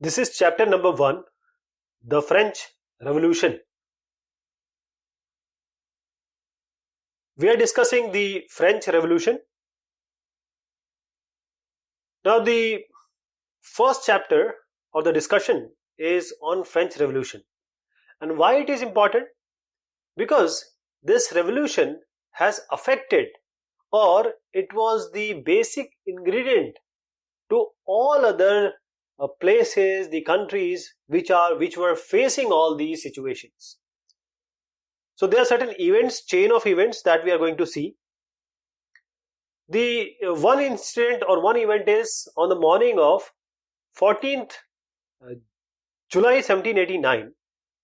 This is chapter number 1, the French Revolution. We are discussing the French Revolution. Now the first chapter or the discussion is on French Revolution. And why it is important? Because this revolution has affected, or it was the basic ingredient to all other places, the countries which were facing all these situations. So there are certain events, chain of events that we are going to see. The one incident or one event is on the morning of 14th July 1789.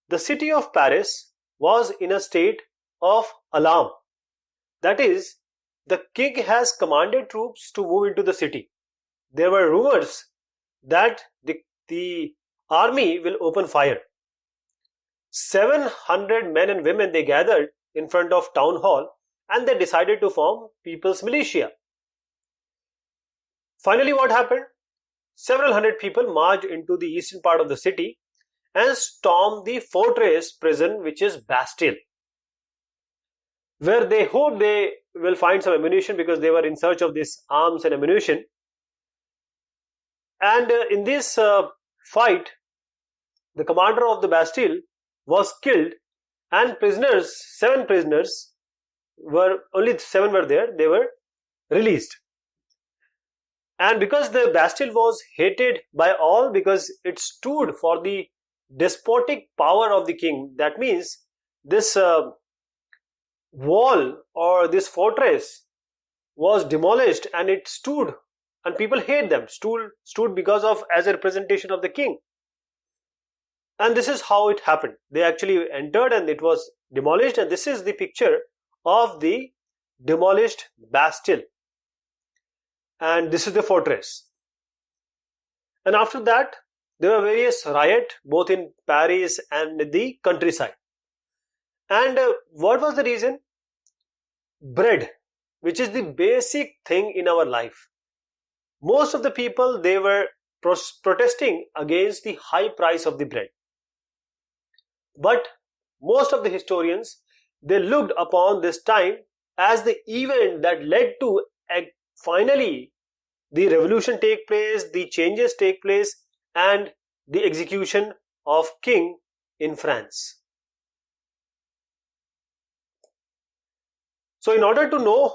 The city of Paris was in a state of alarm. That is, the king has commanded troops to move into the city. There were rumors that the army will open fire. 700 men and women, they gathered in front of town hall and they decided to form People's Militia. Finally, what happened? Several hundred people marched into the eastern part of the city and stormed the fortress prison, which is Bastille, where they hope they will find some ammunition because they were in search of this arms and ammunition. And in this fight, the commander of the Bastille was killed, and prisoners, 7 prisoners, only 7 were there, they were released. And because the Bastille was hated by all, because it stood for the despotic power of the king, that means this wall or this fortress was demolished and it stood, and people hate them, stood because of as a representation of the king. And this is how it happened. They actually entered and it was demolished, and this is the picture of the demolished Bastille. And this is the fortress. And after that, there were various riots both in Paris and the countryside. And what was the reason? Bread, which is the basic thing in our life. Most of the people, they were protesting against the high price of the bread. But most of the historians, they looked upon this time as the event that led to finally the revolution take place, the changes take place, and the execution of king in France. So in order to know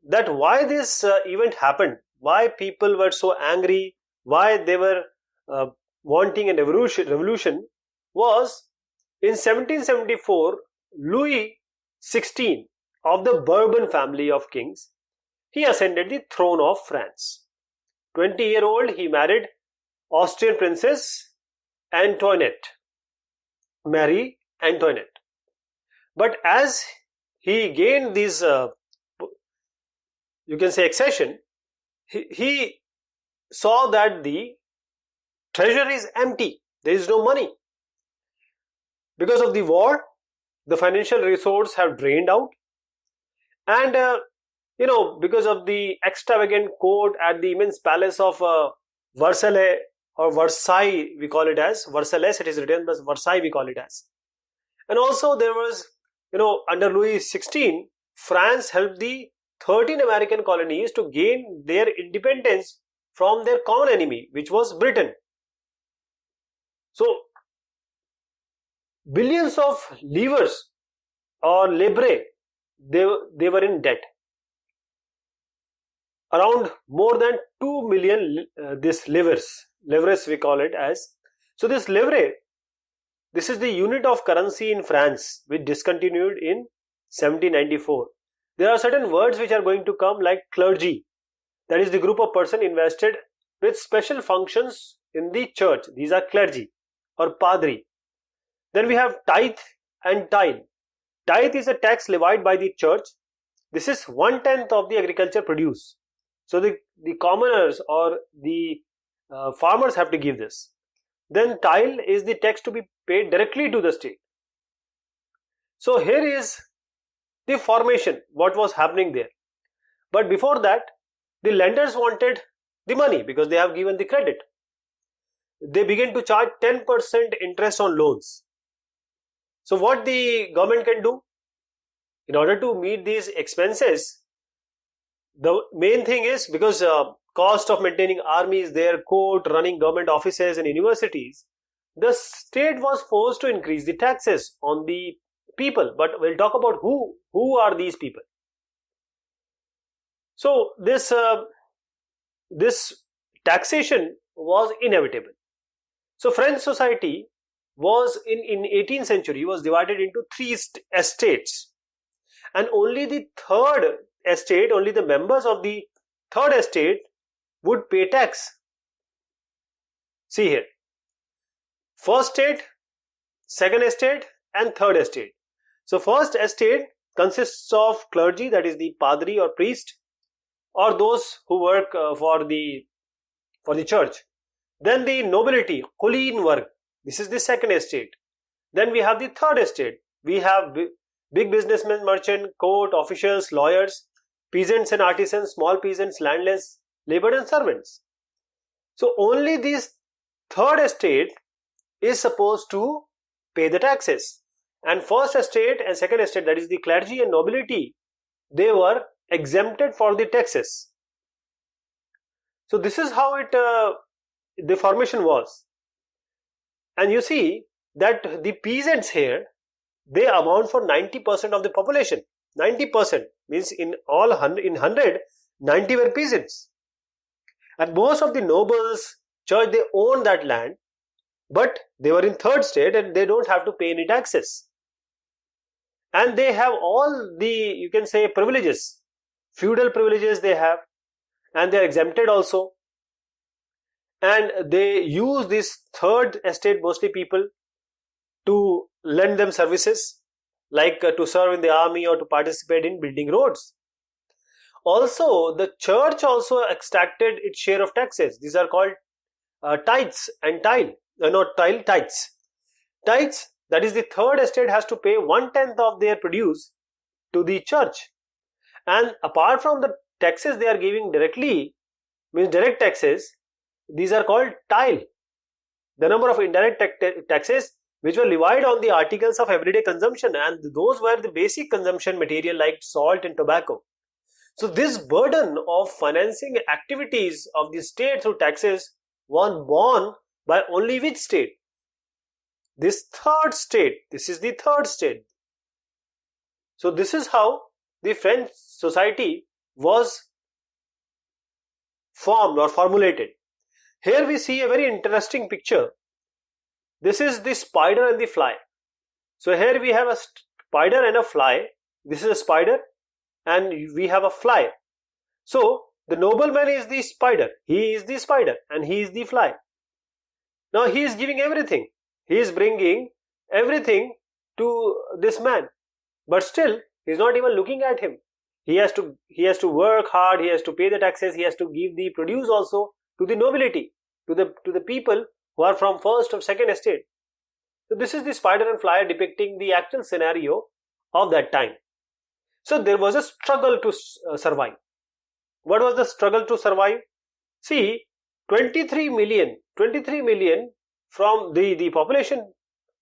that why this event happened, why people were so angry, why they were wanting a revolution, was in 1774, Louis XVI of the Bourbon family of kings, he ascended the throne of France. 20-year-old, he married Austrian princess Antoinette, Marie Antoinette. But as he gained this, you can say, accession, he saw that the treasury is empty. There is no money. Because of the war, the financial resources have drained out. And, because of the extravagant court at the immense palace of Versailles, or Versailles, we call it as. Versailles, it is written, but Versailles we call it as. And also there was, under Louis XVI, France helped the 13 American colonies to gain their independence from their common enemy, which was Britain. So, billions of livres or livres, they were in debt. Around more than 2 million this livres we call it as. So this livre, this is the unit of currency in France, which discontinued in 1794. There are certain words which are going to come, like clergy. That is the group of person invested with special functions in the church. These are clergy or padri. Then we have tithe and tithe. Tithe is a tax levied by the church. This is 1/10 of the agriculture produce. So the commoners or the farmers have to give this. Then tithe is the tax to be paid directly to the state. So here is the formation, what was happening there. But before that, the lenders wanted the money because they have given the credit. they begin to charge 10% interest on loans. So what the government can do? In order to meet these expenses, the main thing is, because cost of maintaining armies, their court, running government offices and universities, the state was forced to increase the taxes on the people. But we'll talk about who are these people. So this taxation was inevitable. So French society was in 18th century was divided into three estates, and only the third estate, only the members of the third estate would pay tax. See here, first estate, second estate and third estate. So first estate consists of clergy, that is the padri or priest, or those who work for the church. Then the nobility, kuleen varg, this is the second estate. Then we have the third estate. We have big businessmen, merchant, court officials, lawyers, peasants and artisans, small peasants, landless, labour and servants. So only this third estate is supposed to pay the taxes, and first estate and second estate, that is the clergy and nobility, they were exempted for the taxes. So this is how the formation was. And you see that the peasants here, they amount for 90% of the population. 90% means in 100, 90 were peasants. And most of the nobles, church, they own that land, but they were in third state and they don't have to pay any taxes. And they have all the, you can say, privileges, feudal privileges they have, and they are exempted also. And they use this third estate, mostly people, to lend them services, like to serve in the army or to participate in building roads. Also, the church also extracted its share of taxes. These are called tithes and tithes. Tithes, that is the third estate has to pay 1/10 of their produce to the church. And apart from the taxes they are giving directly, means direct taxes, these are called tile. The number of indirect taxes which were levied on the articles of everyday consumption, and those were the basic consumption material like salt and tobacco. So this burden of financing activities of the state through taxes was borne by only which state? This third state. This is the third state. So this is how the French society was formed or formulated. Here we see a very interesting picture. This is the spider and the fly. So here we have a spider and a fly. This is a spider and we have a fly. So the nobleman is the spider. He is the spider and he is the fly. Now he is giving everything. He is bringing everything to this man. But still he is not even looking at him. He has to work hard. He has to pay the taxes. He has to give the produce also to the nobility, to the people who are from first or second estate. So this is the spider and fly depicting the actual scenario of that time. So there was a struggle to survive. What was the struggle to survive? See, 23 million from the population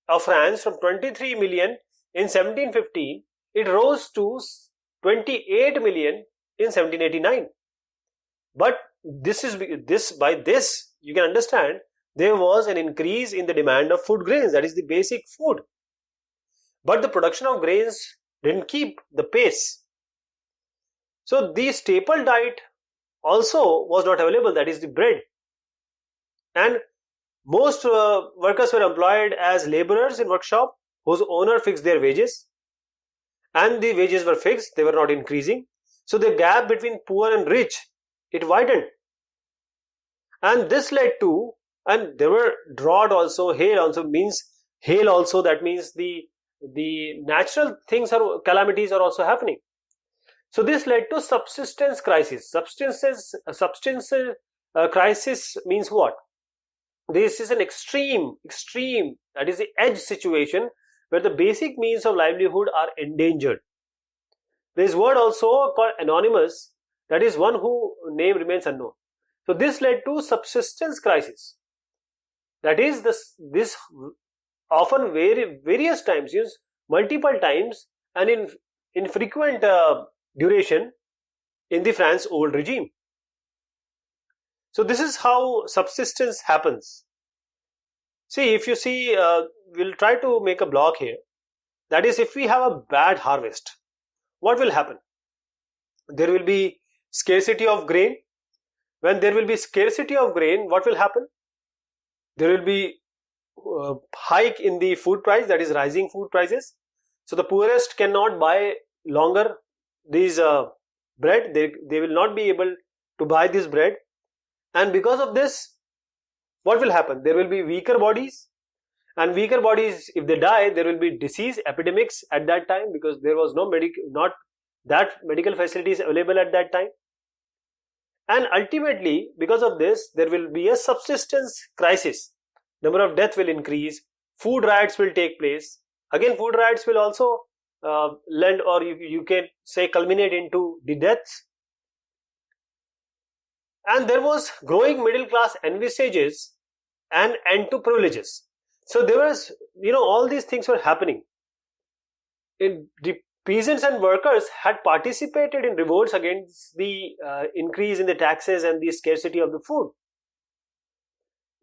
of France, from 23 million in 1715, it rose to 28 million in 1789. But by this you can understand there was an increase in the demand of food grains, that is the basic food. But the production of grains didn't keep the pace. So the staple diet also was not available, that is the bread. And most workers were employed as laborers in workshop whose owner fixed their wages. And the wages were fixed, they were not increasing. So the gap between poor and rich, it widened. And this led to, and there were drought also, hail also, that means the natural things or calamities are also happening. So this led to subsistence crisis. Subsistence crisis means what? This is an extreme, that is the edge situation where the basic means of livelihood are endangered. There is word also called anonymous, that is one whose name remains unknown. So this led to subsistence crisis. That is, this often various times, used multiple times and in frequent duration in the France old regime. So this is how subsistence happens. See, if you see, we'll try to make a block here. That is, if we have a bad harvest, what will happen? There will be scarcity of grain. When there will be scarcity of grain, what will happen? There will be hike in the food price, that is rising food prices. So the poorest cannot buy longer these bread. They will not be able to buy this bread. And because of this, what will happen? There will be weaker bodies, and weaker bodies, if they die, there will be disease epidemics at that time, because there was not that medical facilities available at that time. And ultimately, because of this, there will be a subsistence crisis. Number of deaths will increase. Food riots will take place. Again, food riots will also lend, or you can say, culminate into the deaths. And there was growing middle class envisages an end to privileges. So there was, all these things were happening. The peasants and workers had participated in revolts against the increase in the taxes and the scarcity of the food.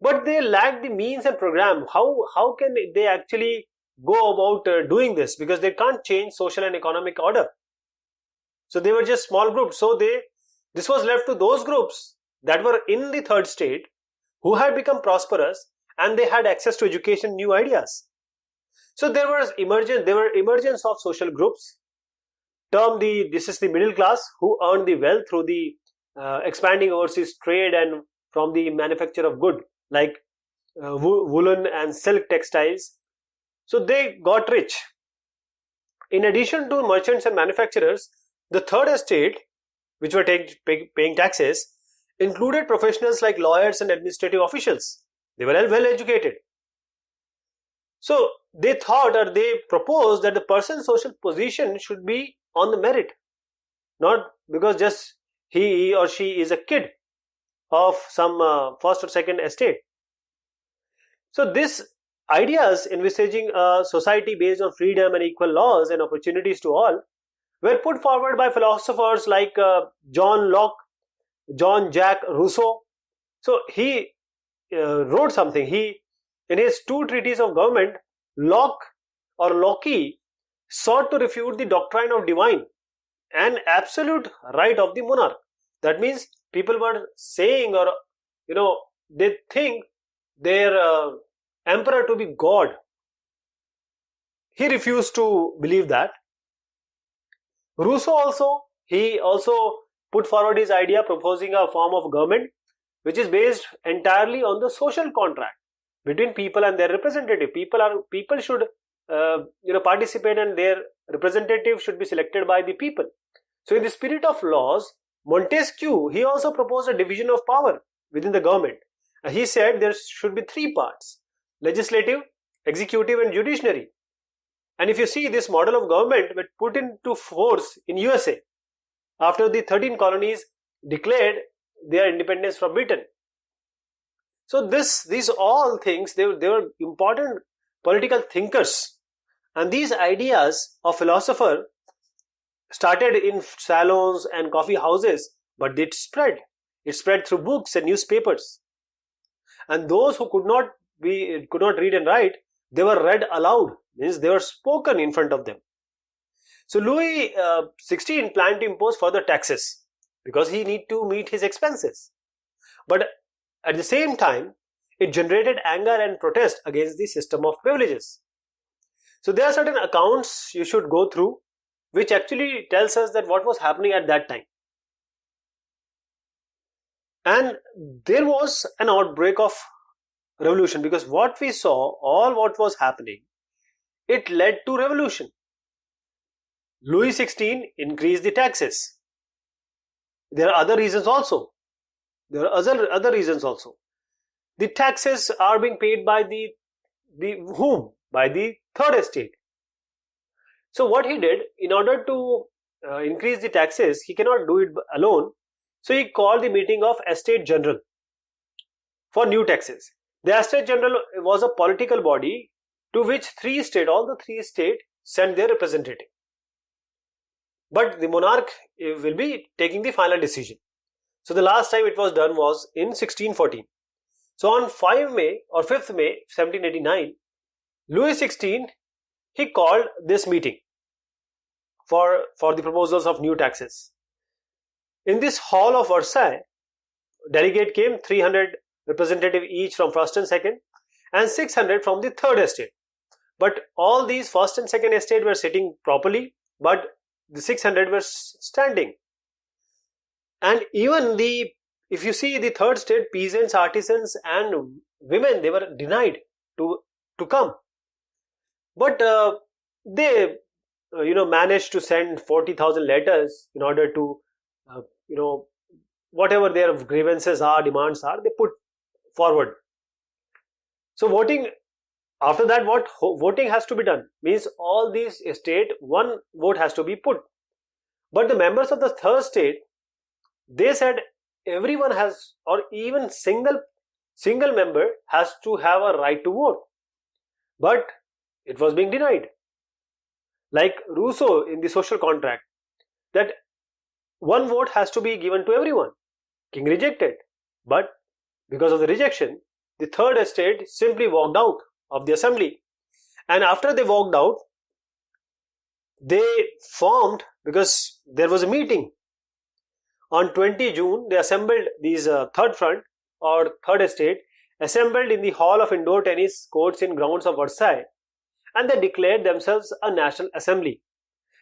But they lacked the means and program. How can they actually go about doing this? Because they can't change social and economic order. So they were just small groups. So this was left to those groups that were in the third state, who had become prosperous, and they had access to education, new ideas. So there were emergence of social groups, this is the middle class, who earned the wealth through the expanding overseas trade and from the manufacture of goods like woolen and silk textiles. So they got rich. In addition to merchants and manufacturers, the third estate, which were paying taxes, included professionals like lawyers and administrative officials. They were well educated. So they thought, or they proposed, that the person's social position should be on the merit, not because just he or she is a kid of some first or second estate. So these ideas envisaging a society based on freedom and equal laws and opportunities to all were put forward by philosophers like John Locke, Jean Jacques Rousseau. So he wrote something. In his two treatises of government, Locke sought to refute the doctrine of divine and absolute right of the monarch. That means people were saying, or they think their emperor to be God. He refused to believe that. Rousseau also put forward his idea, proposing a form of government which is based entirely on the social contract between people and their representative. People should participate, and their representative should be selected by the people. So in the spirit of laws, Montesquieu, he also proposed a division of power within the government. He said there should be three parts: legislative, executive and judiciary. And if you see, this model of government was put into force in USA after the 13 colonies declared their independence from Britain. So these all things, they were important political thinkers, and these ideas of philosophers started in salons and coffee houses, but it spread through books and newspapers, and those who could not read and write, they were read aloud, means they were spoken in front of them. So Louis XVI planned to impose further taxes because he need to meet his expenses, but at the same time it generated anger and protest against the system of privileges. So there are certain accounts you should go through which actually tells us that what was happening at that time. And there was an outbreak of revolution, because what we saw, all what was happening, it led to revolution. Louis XVI increased the taxes. There are other reasons also. Other reasons also. The taxes are being paid by the whom? By the third estate. So what he did, in order to increase the taxes, he cannot do it alone. So he called the meeting of Estate General for new taxes. The Estate General was a political body to which all the three states sent their representative. But the monarch will be taking the final decision. So the last time it was done was in 1614. So on 5 May or 5th May 1789, Louis XVI, he called this meeting for the proposals of new taxes. In this hall of Versailles, delegate came, 300 representative each from first and second, and 600 from the third estate. But all these first and second estate were sitting properly, but the 600 were standing. And even if you see the third state, peasants, artisans and women, they were denied to come. But they managed to send 40,000 letters in order to whatever their grievances are, demands are, they put forward. So voting, after that, what voting has to be done means all these state, one vote has to be put. But the members of the third state, they said everyone has, or even single member has to have a right to vote. But it was being denied. Like Rousseau in the social contract, that one vote has to be given to everyone. King rejected. But because of the rejection, the third estate simply walked out of the assembly. And after they walked out, they formed, because there was a meeting. On 20 June, they assembled these third front or third estate, assembled in the hall of indoor tennis courts in grounds of Versailles, and they declared themselves a national assembly.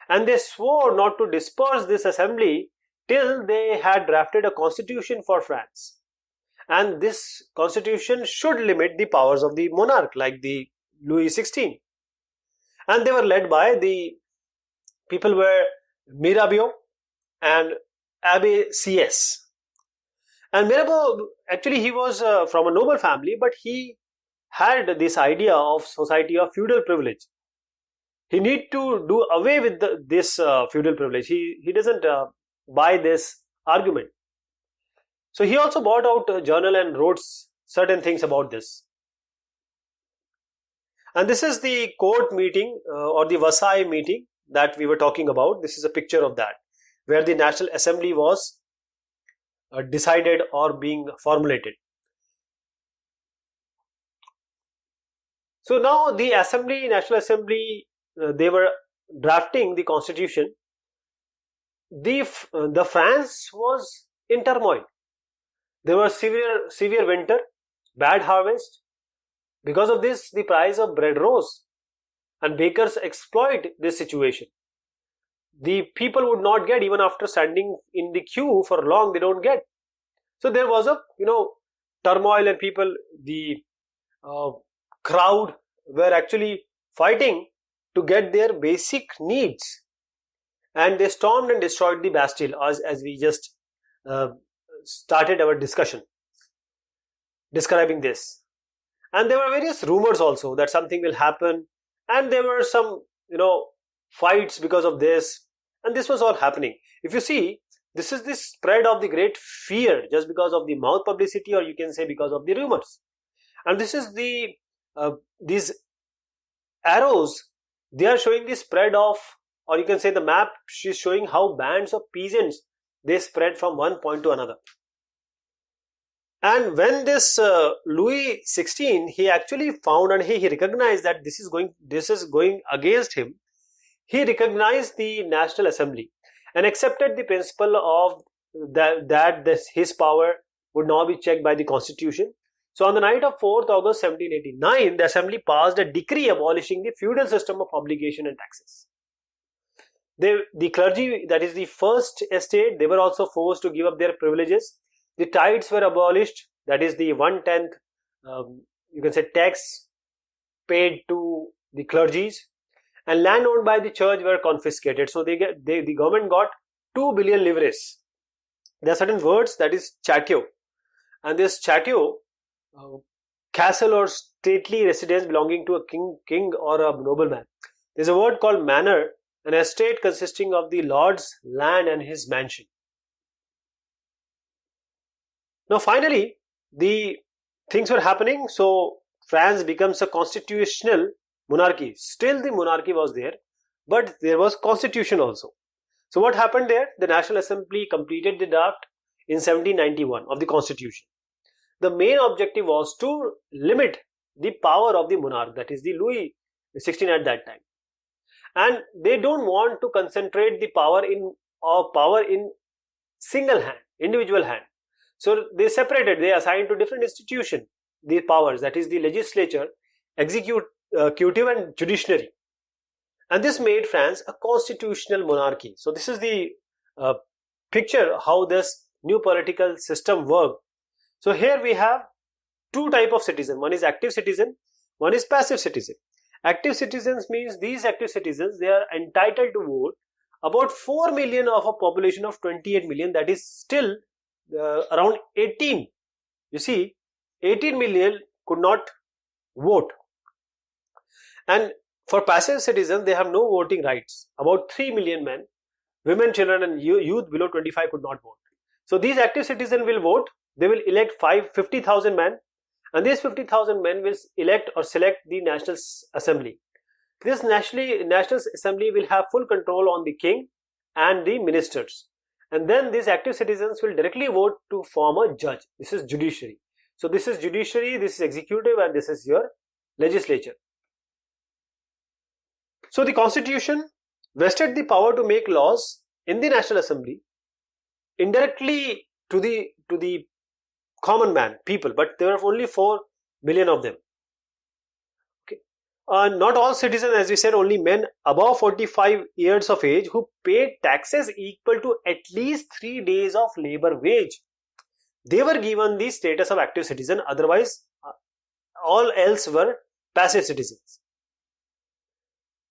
And they swore not to disperse this assembly till they had drafted a constitution for France. And this constitution should limit the powers of the monarch, like the Louis XVI. And they were led by the people were Mirabeau and Abbe CS. And Mirabeau, actually he was from a noble family, but he had this idea of society of feudal privilege. He need to do away with this feudal privilege. He doesn't buy this argument. So he also brought out a journal and wrote certain things about this. And this is the court meeting or the Versailles meeting that we were talking about. This is a picture of that, where the National Assembly was decided or being formulated. So now the National Assembly, they were drafting the constitution. The France was in turmoil. There was severe winter, bad harvest. Because of this, the price of bread rose, and bakers exploit this situation. The people would not get, even after standing in the queue for long, they don't get. So there was a turmoil, and people, the crowd were actually fighting to get their basic needs, and they stormed and destroyed the Bastille, as we just started our discussion describing this. And there were various rumors also that something will happen, and there were some fights because of this, and this was all happening. If you see, this is the spread of the great fear just because of the mouth publicity, or you can say because of the rumors. And this is these arrows, they are showing the spread of, or you can say the map is showing how bands of peasants, they spread from one point to another. And when this Louis XVI, he actually found, and he recognized that this is going against him, he recognized the National Assembly and accepted the principle of that his power would now be checked by the Constitution. So on the night of 4th August 1789, the Assembly passed a decree abolishing the feudal system of obligation and taxes. The clergy, that is the first estate, they were also forced to give up their privileges. The tithes were abolished, that is the 1/10, you can say, tax paid to the clergies, and land owned by the church were confiscated. So the government got 2 billion livres. There are certain words, that is chateau, and this chateau, castle or stately residence belonging to a king or a nobleman. There is a word called manor, an estate consisting of the lord's land and his mansion. Now finally, the things were happening. So France becomes a constitutional monarchy. Still the monarchy was there, but there was constitution also. So what happened there? The National Assembly completed the draft in 1791 of the constitution. The main objective was to limit the power of the monarch, that is the Louis XVI at that time. And they don't want to concentrate the power in single hand, individual hand. So they separated, they assigned to different institutions the powers, that is the legislature, executive and judiciary. And this made France a constitutional monarchy. So this is the picture how this new political system worked. So here we have two types of citizen. One is active citizen, one is passive citizen. Active citizens means these active citizens, they are entitled to vote. About 4 million of a population of 28 million, that is still around 18. You see, 18 million could not vote. And for passive citizens, they have no voting rights. About 3 million men, women, children and youth below 25 could not vote. So these active citizens will vote. They will elect 50,000 men, and these 50,000 men will elect or select the National Assembly. This National Assembly will have full control on the king and the ministers. And then these active citizens will directly vote to form a judge. This is judiciary. So this is judiciary, this is executive, and this is your legislature. So the constitution vested the power to make laws in the National Assembly indirectly to the common man, people, but there are only 4 million of them. Okay. Not all citizens, as we said, only men above 45 years of age who paid taxes equal to at least 3 days of labor wage. They were given the status of active citizen, otherwise all else were passive citizens.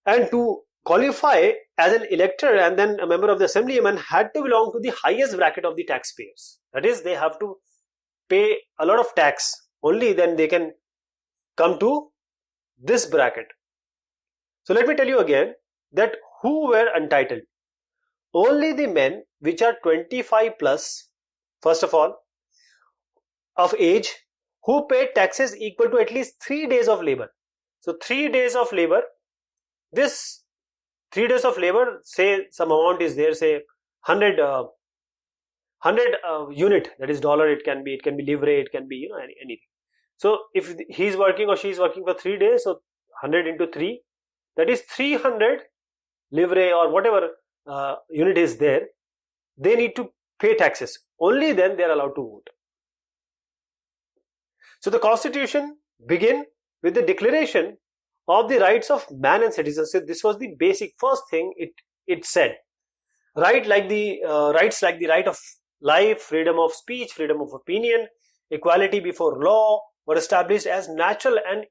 And to qualify as an elector and then a member of the assembly, a man had to belong to the highest bracket of the taxpayers. That is, they have to pay a lot of tax, only then they can come to this bracket. So let me tell you again that who were entitled. Only the men which are 25 plus, first of all, of age, who paid taxes equal to at least 3 days of labor. So 3 days of labor, this 3 days of labor, say some amount is there, say 100 unit, that is dollar, it can be livre, it can be anything. So if he is working or she is working for 3 days, so 100 into 3, that is 300 livre or whatever unit is there, they need to pay taxes. Only then they are allowed to vote. So the constitution began with the declaration of the rights of man and citizens. So this was the basic first thing it said. Rights like the right of life, freedom of speech, freedom of opinion, equality before law were established as natural and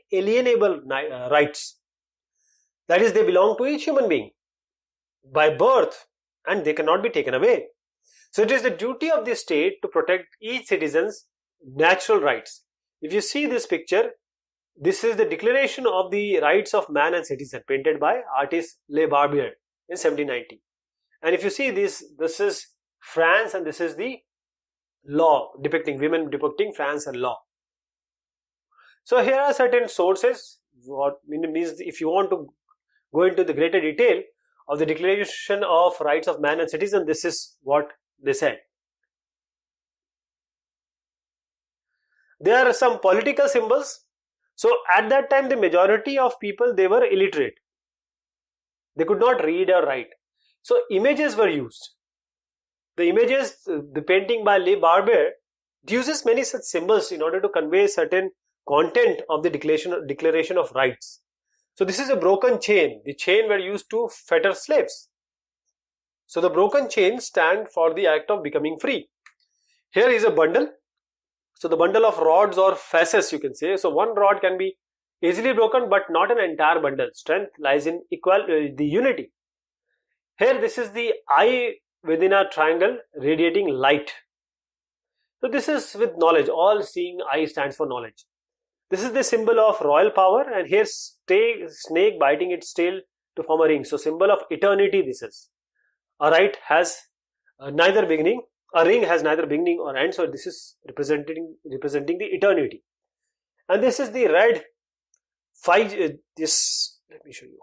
inalienable rights. That is, they belong to each human being by birth and they cannot be taken away. So it is the duty of the state to protect each citizen's natural rights. If you see this picture, this is the Declaration of the Rights of Man and Citizen, painted by artist Le Barbier in 1790. And if you see this is France, and this is the law depicting women, depicting France and law. So here are certain sources. What means, if you want to go into the greater detail of the Declaration of Rights of Man and Citizen, this is what they said. There are some political symbols. So at that time, the majority of people, they were illiterate. They could not read or write. So images were used. The images, the painting by Le Barbier uses many such symbols in order to convey certain content of the Declaration of Rights. So this is a broken chain. The chain were used to fetter slaves. So the broken chain stand for the act of becoming free. Here is a bundle. So the bundle of rods or fasces, you can say. So one rod can be easily broken, but not an entire bundle. Strength lies in the unity. Here this is the eye within a triangle radiating light. So this is with knowledge. All seeing eye stands for knowledge. This is the symbol of royal power, and here snake biting its tail to form a ring. So symbol of eternity this is. A right has neither beginning A ring has neither beginning or end, so this is representing the eternity. And this is the red this, let me show you.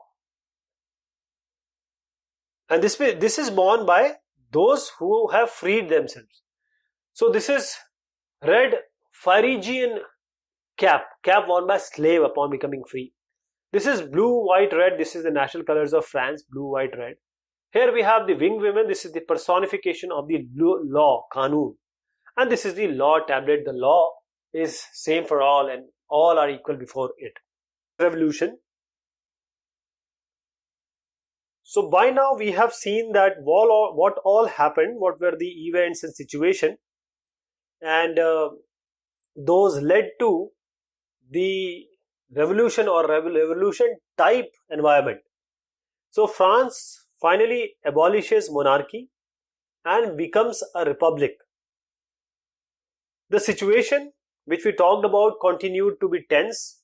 And this is borne by those who have freed themselves. So this is red Phrygian cap worn by slave upon becoming free. This is blue, white, red. This is the national colors of France, blue, white, red. Here we have the winged women. This is the personification of the law, Kanun. And this is the law tablet. The law is same for all and all are equal before it. Revolution. So by now we have seen that what all happened, what were the events and situation, and those led to the revolution or revolution type environment. So France finally abolishes monarchy and becomes a republic. The situation which we talked about continued to be tense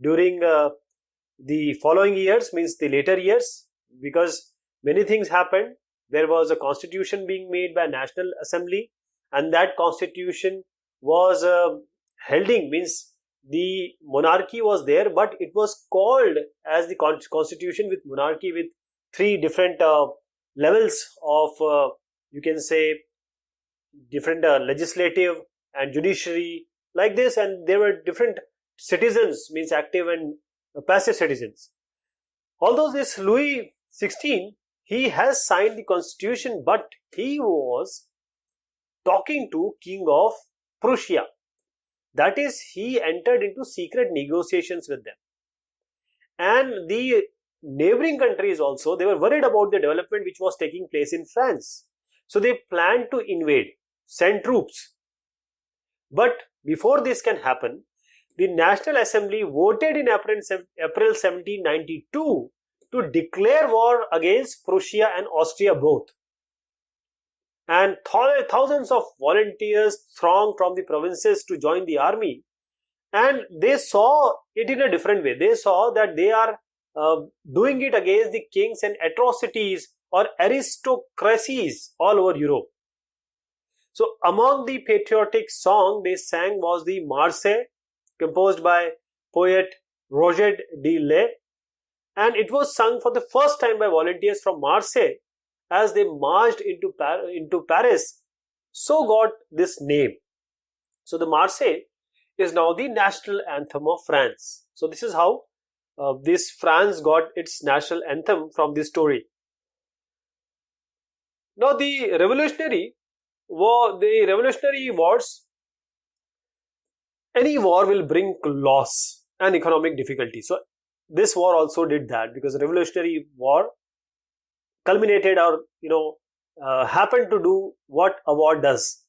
during the following years, means the later years, because many things happened. There was a constitution being made by National Assembly, and that constitution was holding, means the monarchy was there, but it was called as the constitution with monarchy, with three different levels of you can say different legislative and judiciary, like this, and there were different citizens, means active and passive citizens. Although this Louis XVI, he has signed the constitution, but he was talking to King of Prussia. That is, he entered into secret negotiations with them. And the neighboring countries also, they were worried about the development which was taking place in France. So they planned to invade, send troops. But before this can happen, the National Assembly voted in April 1792 to declare war against Prussia and Austria both. And thousands of volunteers thronged from the provinces to join the army, and they saw it in a different way. They saw that they are doing it against the kings and atrocities or aristocracies all over Europe. So among the patriotic song they sang was the Marseillaise, composed by poet Roger de Lay, and it was sung for the first time by volunteers from Marseille as they marched into Paris, so got this name. So the Marseillaise is now the national anthem of France. So this is how this France got its national anthem from this story. Now the Revolutionary Wars, any war will bring loss and economic difficulty. So this war also did that, because the Revolutionary War culminated or happened to do what a war does.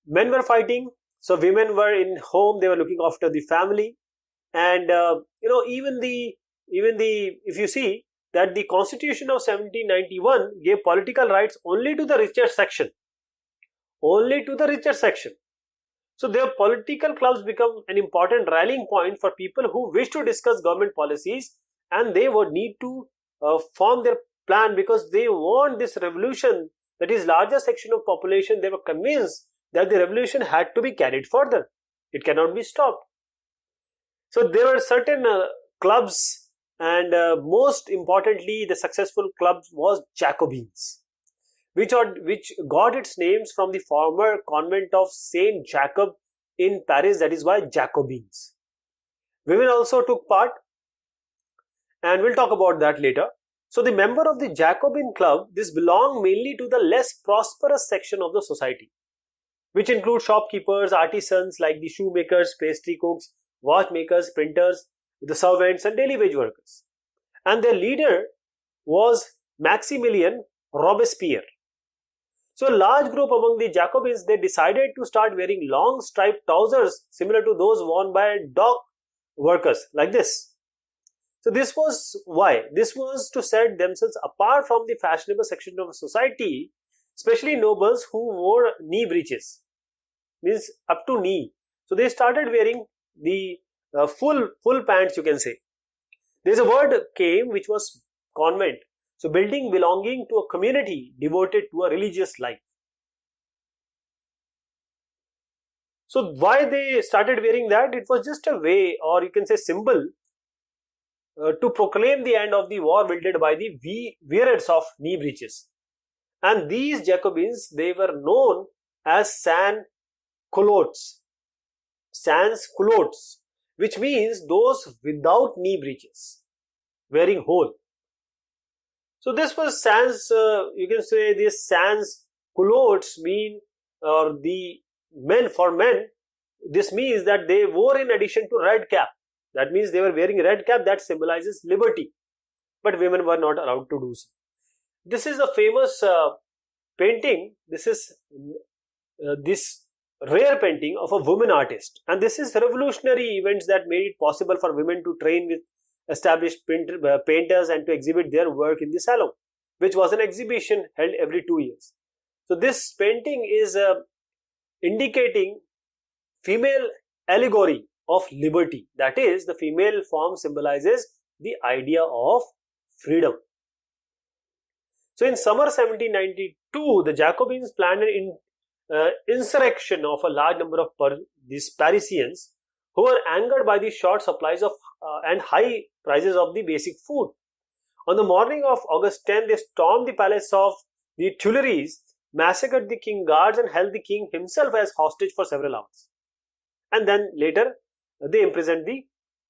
Men were fighting, so women were in home, they were looking after the family, and even the if you see that the Constitution of 1791 gave political rights only to the richer section. So their political clubs become an important rallying point for people who wish to discuss government policies, and they would need to form their plan, because they want this revolution, that is larger section of population. They were convinced that the revolution had to be carried further. It cannot be stopped. So there were certain clubs, and most importantly the successful clubs was Jacobins, which got its names from the former convent of Saint Jacob in Paris. That is why Jacobins. Women also took part, and we'll talk about that later. So the member of the Jacobin club, this belonged mainly to the less prosperous section of the society, which include shopkeepers, artisans like the shoemakers, pastry cooks, watchmakers, printers, the servants and daily wage workers. And their leader was Maximilien Robespierre. So a large group among the Jacobins, they decided to start wearing long striped trousers similar to those worn by dock workers, like this. So this was why. This was to set themselves apart from the fashionable section of society, especially nobles who wore knee breeches, means up to knee. So they started wearing the full pants, you can say. There's a word came which was convent. So building belonging to a community devoted to a religious life. So why they started wearing that? It was just a way, or you can say symbol, to proclaim the end of the war wielded by the wearers of knee breeches. And these Jacobins, they were known as sans-culottes, which means those without knee breeches, wearing whole. So this was you can say these sans-culottes mean, or the men, for men, this means that they wore in addition to red cap. That means they were wearing red cap that symbolizes liberty. But women were not allowed to do so. This is a famous painting. This is this rare painting of a woman artist. And this is revolutionary events that made it possible for women to train with established painters and to exhibit their work in the salon, which was an exhibition held every 2 years. So this painting is indicating female allegory of liberty. That is, the female form symbolizes the idea of freedom. So in summer 1792, the Jacobins planned an insurrection of a large number of these Parisians who were angered by the short supplies of and high prices of the basic food. On the morning of August 10, they stormed the palace of the Tuileries, massacred the king guards, and held the king himself as hostage for several hours. And then later, they imprisoned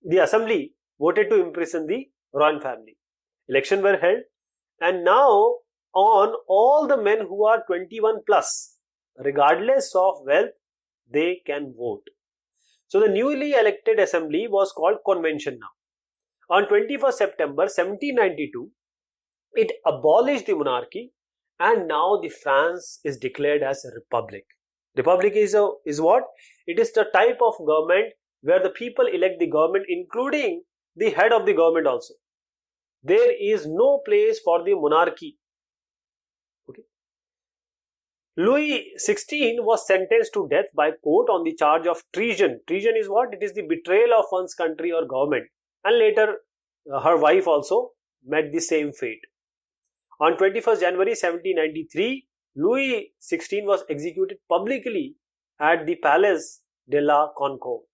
the assembly voted to imprison the royal family. Elections were held, and now on, all the men who are 21 plus, regardless of wealth, they can vote. So the newly elected assembly was called convention now. On 21st September 1792, it abolished the monarchy, and now the France is declared as a republic. Republic is what? It is the type of government where the people elect the government, including the head of the government also. There is no place for the monarchy. Okay. Louis XVI was sentenced to death by court on the charge of treason. Treason is what? It is the betrayal of one's country or government. And later, her wife also met the same fate. On 21st January 1793, Louis XVI was executed publicly at the Palais de la Concorde.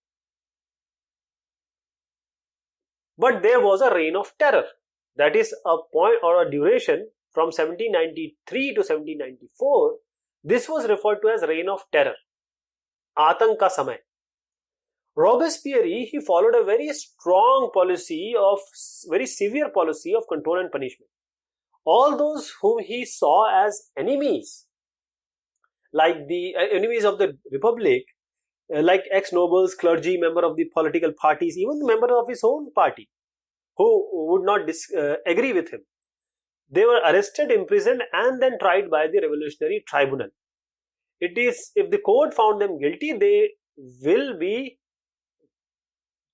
But there was a reign of terror. That is a point or a duration from 1793 to 1794. This was referred to as reign of terror. Atank ka samay. Robespierre, he followed a very strong policy of, very severe policy of control and punishment. All those whom he saw as enemies, like the enemies of the republic, like ex-nobles, clergy, member of the political parties, even the member of his own party, who would not agree with him, they were arrested, imprisoned, and then tried by the revolutionary tribunal. It is, if the court found them guilty, they will be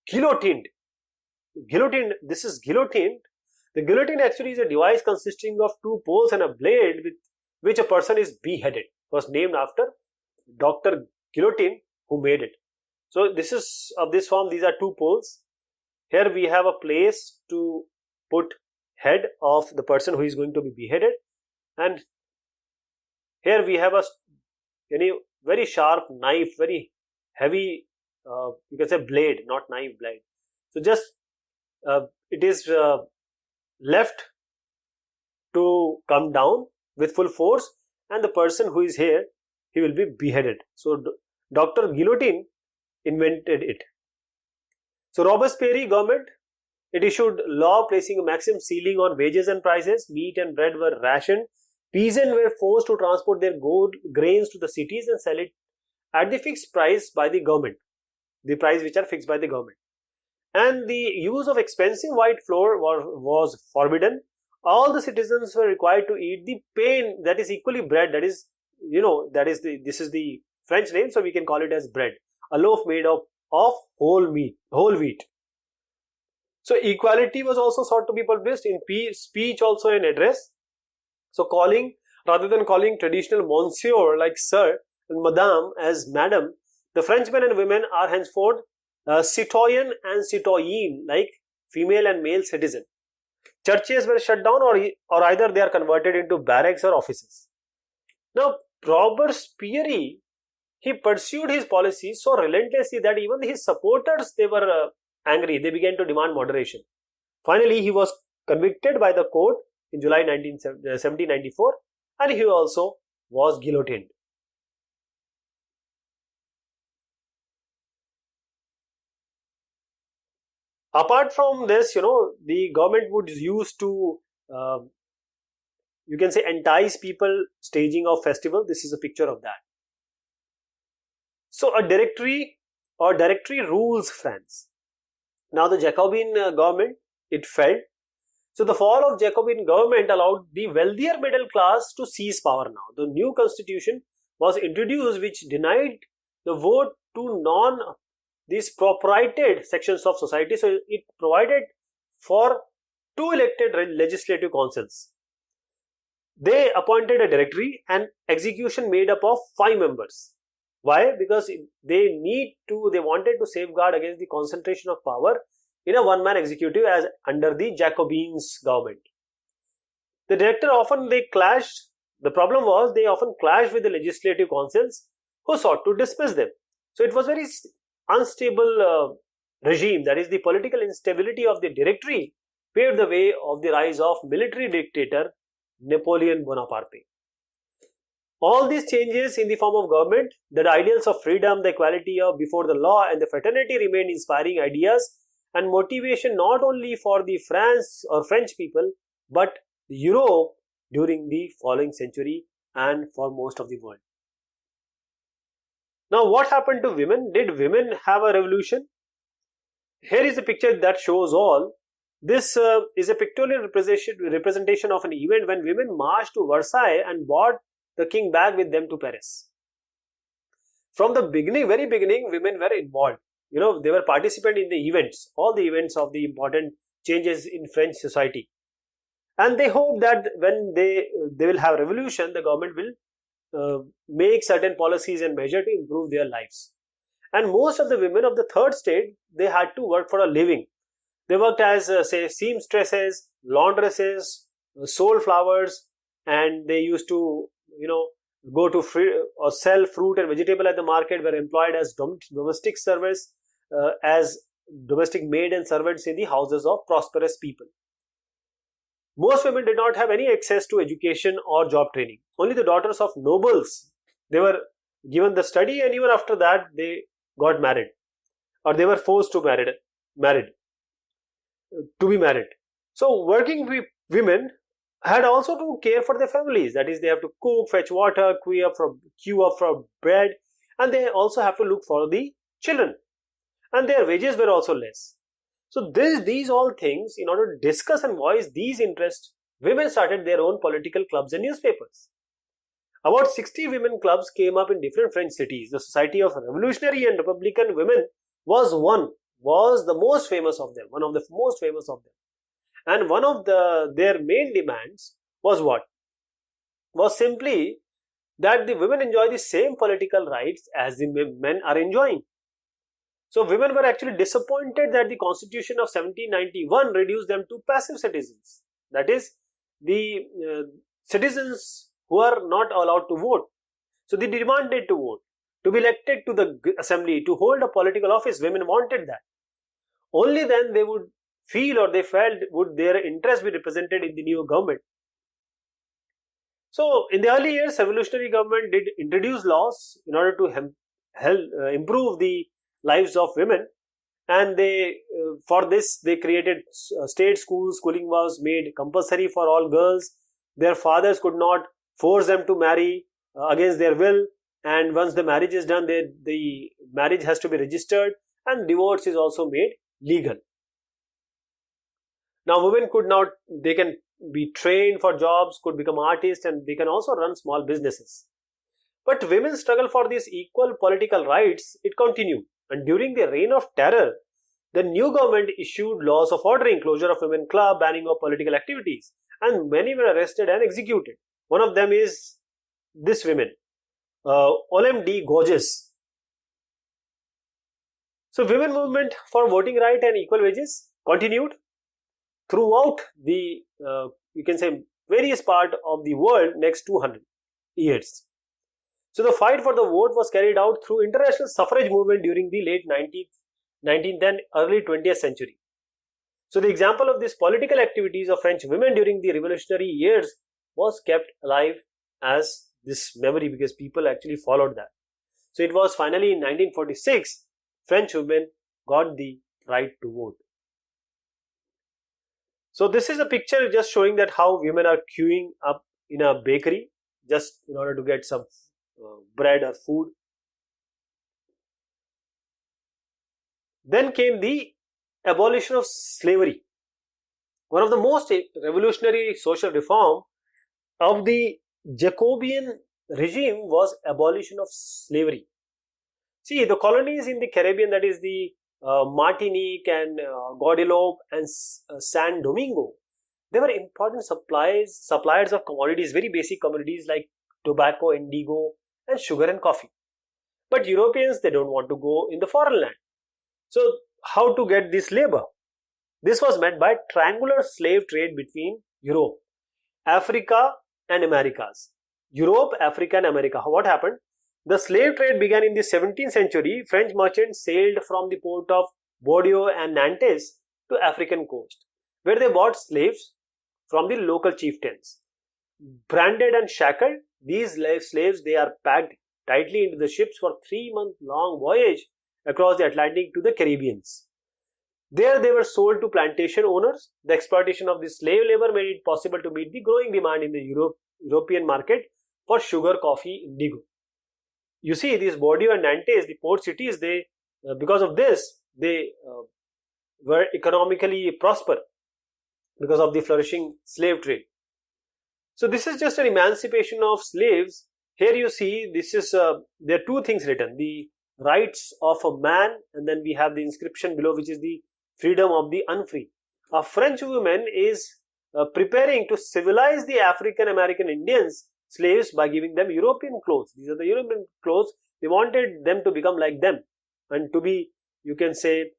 guillotined. Guillotined. This is guillotined. The guillotine actually is a device consisting of two poles and a blade with which a person is beheaded. It was named after Dr. Guillotine, who made it. So this is of this form. These are two poles. Here we have a place to put head of the person who is going to be beheaded, and here we have a very sharp knife, very heavy, you can say blade, not knife, blade. So just it is left to come down with full force, and the person who is here, he will be beheaded. So Dr. Guillotine invented it. So Robespierre government, it issued law placing a maximum ceiling on wages and prices. Meat and bread were rationed. Peasants were forced to transport their grains to the cities and sell it at the fixed price by the government, the price which are fixed by the government. And the use of expensive white flour was forbidden. All the citizens were required to eat the pain, that is equally bread, that is, this is the French name, so we can call it as bread, a loaf made of whole wheat. So equality was also sought to be published in speech, also in address. So rather than calling traditional monsieur like sir and madame as madam, the Frenchmen and women are henceforth citoyen and citoyenne, like female and male citizen. Churches were shut down, or either they are converted into barracks or offices. Now Robespierre, he pursued his policies so relentlessly that even his supporters, they were angry. They began to demand moderation. Finally, he was convicted by the court in July 1794, and he also was guillotined. Apart from this, the government would use to, you can say, entice people staging of festival. This is a picture of that. So a directory rules France. Now the Jacobin government, it fell. So the fall of Jacobin government allowed the wealthier middle class to seize power now. The new constitution was introduced which denied the vote to these proprietary sections of society. So it provided for 2 elected legislative councils. They appointed a directory and execution made up of 5 members. Why? Because they wanted to safeguard against the concentration of power in a one-man executive as under the Jacobins government. The director they clashed. The problem was they often clashed with the legislative councils who sought to dismiss them. So it was very unstable regime. That is, the political instability of the directory paved the way of the rise of military dictator Napoleon Bonaparte. All these changes in the form of government, the ideals of freedom, the equality of before the law and the fraternity remained inspiring ideas and motivation not only for the French people but Europe during the following century and for most of the world. Now what happened to women? Did women have a revolution? Here is a picture that shows all. This is a pictorial representation of an event when women marched to Versailles and brought the king back with them to Paris. From the very beginning, women were involved. They were participant in the events, all the events of the important changes in French society. And they hope that when they will have revolution, the government will make certain policies and measures to improve their lives. And most of the women of the third state, they had to work for a living. They worked as, say, seamstresses, laundresses, sold flowers, and they used to, go to or sell fruit and vegetable at the market, were employed as domestic service, as domestic maid and servants in the houses of prosperous people. Most women did not have any access to education or job training. Only the daughters of nobles, they were given the study, and even after that they got married, or they were forced to be married. So working women had also to care for their families. That is, they have to cook, fetch water, queue up for bread, and they also have to look for the children. And their wages were also less. So these all things, in order to discuss and voice these interests, women started their own political clubs and newspapers. About 60 women clubs came up in different French cities. The Society of Revolutionary and Republican Women was the most famous of them, one of the most famous of them. And one of their main demands was what? Was simply that the women enjoy the same political rights as the men are enjoying. So women were actually disappointed that the Constitution of 1791 reduced them to passive citizens. That is, the citizens who are not allowed to vote. So they demanded to vote, to be elected to the assembly, to hold a political office. Women wanted that. Only then they would feel, or they felt, would their interests be represented in the new government. So in the early years, revolutionary government did introduce laws in order to improve the lives of women, and for this they created state schools. Schooling was made compulsory for all girls. Their fathers could not force them to marry against their will, and once the marriage is done, the marriage has to be registered, and divorce is also made legal. Now women they can be trained for jobs, could become artists, and they can also run small businesses. But women's struggle for these equal political rights, it continued. And during the reign of terror, the new government issued laws of ordering, closure of women club, banning of political activities, and many were arrested and executed. One of them is this woman, Olympe de Gouges. So women movement for voting right and equal wages continued throughout the, you can say, various part of the world next 200 years. So the fight for the vote was carried out through international suffrage movement during the late 19th and early 20th century. So the example of these political activities of French women during the revolutionary years was kept alive as this memory because people actually followed that. So it was finally in 1946 French women got the right to vote. So this is a picture just showing that how women are queuing up in a bakery just in order to get some bread or food. Then came the abolition of slavery. One of the most revolutionary social reform of the Jacobean regime was abolition of slavery. See, the colonies in the Caribbean, that is the Martinique and Guadeloupe and San Domingo, they were important suppliers of commodities, very basic commodities like tobacco, indigo and sugar and coffee. But Europeans, they don't want to go in the foreign land. So how to get this labor? This was met by triangular slave trade between Europe, Africa and Americas. Europe, Africa and America. What happened? The slave trade began in the 17th century. French merchants sailed from the port of Bordeaux and Nantes to African coast, where they bought slaves from the local chieftains. Branded and shackled, these slaves, they are packed tightly into the ships for 3-month-long voyage across the Atlantic to the Caribbeans. There they were sold to plantation owners. The exploitation of the slave labor made it possible to meet the growing demand in the European market for sugar, coffee, indigo. You see, these Bordeaux and Nantes, the port cities, they because of this, they were economically prosper because of the flourishing slave trade. So this is just an emancipation of slaves. Here you see, this is there are two things written: the rights of a man, and then we have the inscription below, which is the freedom of the unfree. A French woman is preparing to civilize the African American Indians slaves by giving them European clothes. These are the European clothes. They wanted them to become like them and to be, you can say,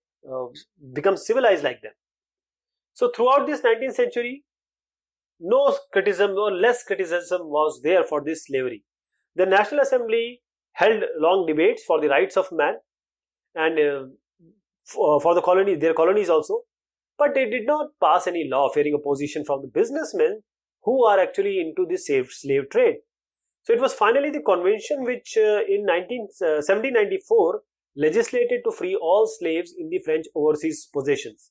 become civilized like them. So throughout this 19th century, no criticism or less criticism was there for this slavery. The National Assembly held long debates for the rights of man and for the colonies, their colonies also, but they did not pass any law fearing opposition from the businessmen who are actually into this slave trade. So it was finally the convention which in 1794 legislated to free all slaves in the French overseas possessions.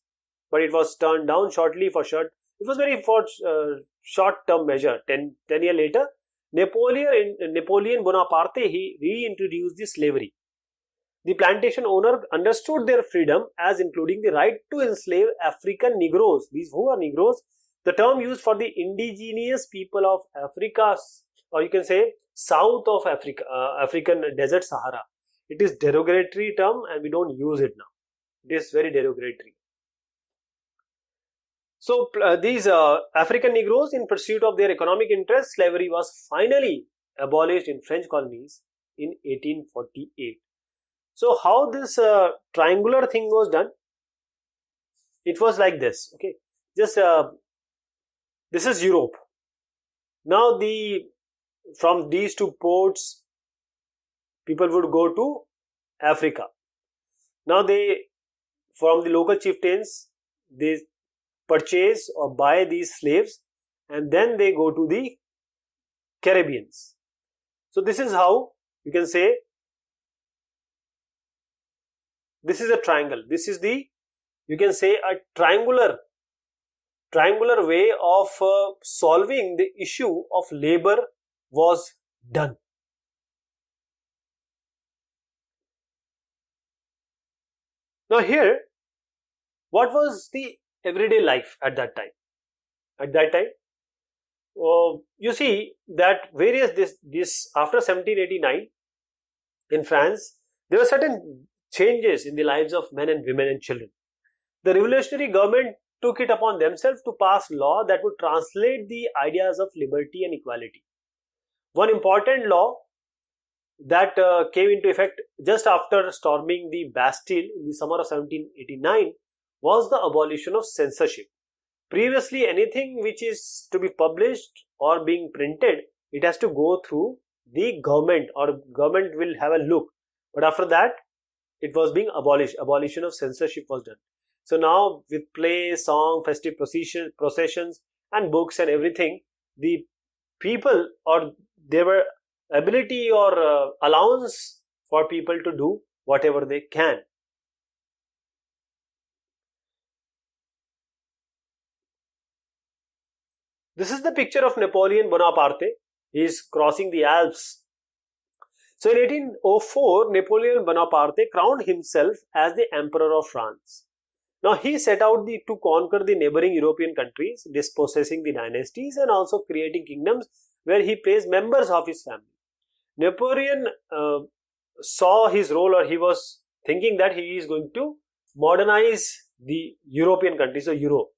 But it was turned down shortly for short. It was very short-term measure. 10 years later, Napoleon Bonaparte, he reintroduced the slavery. The plantation owner understood their freedom as including the right to enslave African Negroes. These who are Negroes, the term used for the indigenous people of Africa, or you can say south of Africa, African desert Sahara. It is derogatory term and we don't use it now. It is very derogatory. So these African Negroes, in pursuit of their economic interests, slavery was finally abolished in French colonies in 1848. So how this triangular thing was done? It was like this. Okay, just this is Europe. Now from these two ports, people would go to Africa. Now from the local chieftains, they purchase or buy these slaves and then they go to the Caribbeans. So this is how you can say this is a triangle. This is you can say a triangular way of solving the issue of labor was done. Now here, what was the everyday life at that time? At that time, you see that this after 1789 in France, there were certain changes in the lives of men and women and children. The revolutionary government took it upon themselves to pass law that would translate the ideas of liberty and equality. One important law that came into effect just after storming the Bastille in the summer of 1789 was the abolition of censorship. Previously, anything which is to be published or being printed, it has to go through the government, or government will have a look. But after that, it was being abolished. Abolition of censorship was done. So now with play, song, festive processions and books and everything, the people, or there were ability or allowance for people to do whatever they can. This is the picture of Napoleon Bonaparte. He is crossing the Alps. So in 1804, Napoleon Bonaparte crowned himself as the Emperor of France. Now he set out to conquer the neighboring European countries, dispossessing the dynasties and also creating kingdoms where he placed members of his family. Napoleon saw his role, or he was thinking that he is going to modernize the European countries, or Europe.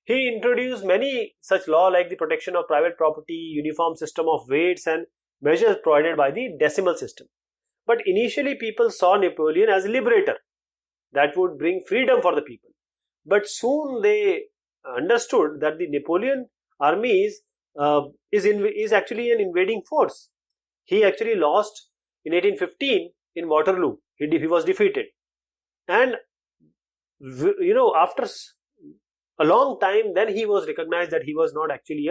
He introduced many such laws like the protection of private property, uniform system of weights and measures provided by the decimal system. But initially people saw Napoleon as a liberator that would bring freedom for the people. But soon they understood that the Napoleon army is actually an invading force. He actually lost in 1815 in Waterloo. He was defeated. And after a long time, then he was recognized that he was not actually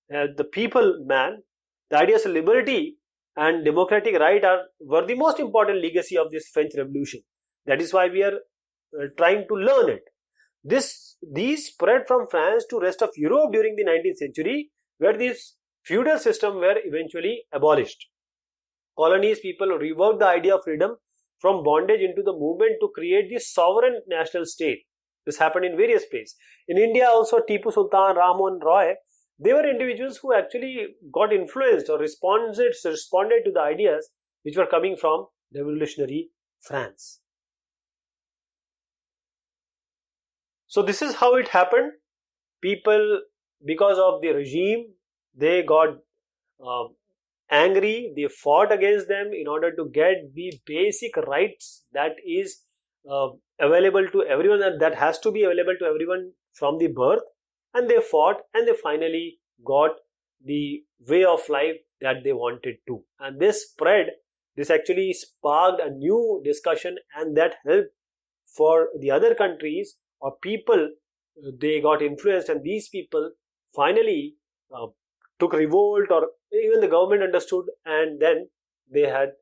the people man. The ideas of liberty and democratic right were the most important legacy of this French Revolution. That is why we are trying to learn it. These spread from France to rest of Europe during the 19th century, where these feudal system were eventually abolished. Colonies people reworked the idea of freedom from bondage into the movement to create the sovereign national state. This happened in various places. In India also, Tipu Sultan, Ram Mohan Roy, they were individuals who actually got influenced or responded to the ideas which were coming from revolutionary France. So this is how it happened. People, because of the regime, they got angry. They fought against them in order to get the basic rights that is available to everyone, and that has to be available to everyone from the birth. And they fought, and they finally got the way of life that they wanted to. And this actually sparked a new discussion, and that helped for the other countries or people. They got influenced, and these people finally took revolt, or even the government understood, and then they had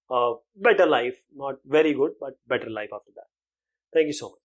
a better life. Not very good, but better life after that. Thank you so much.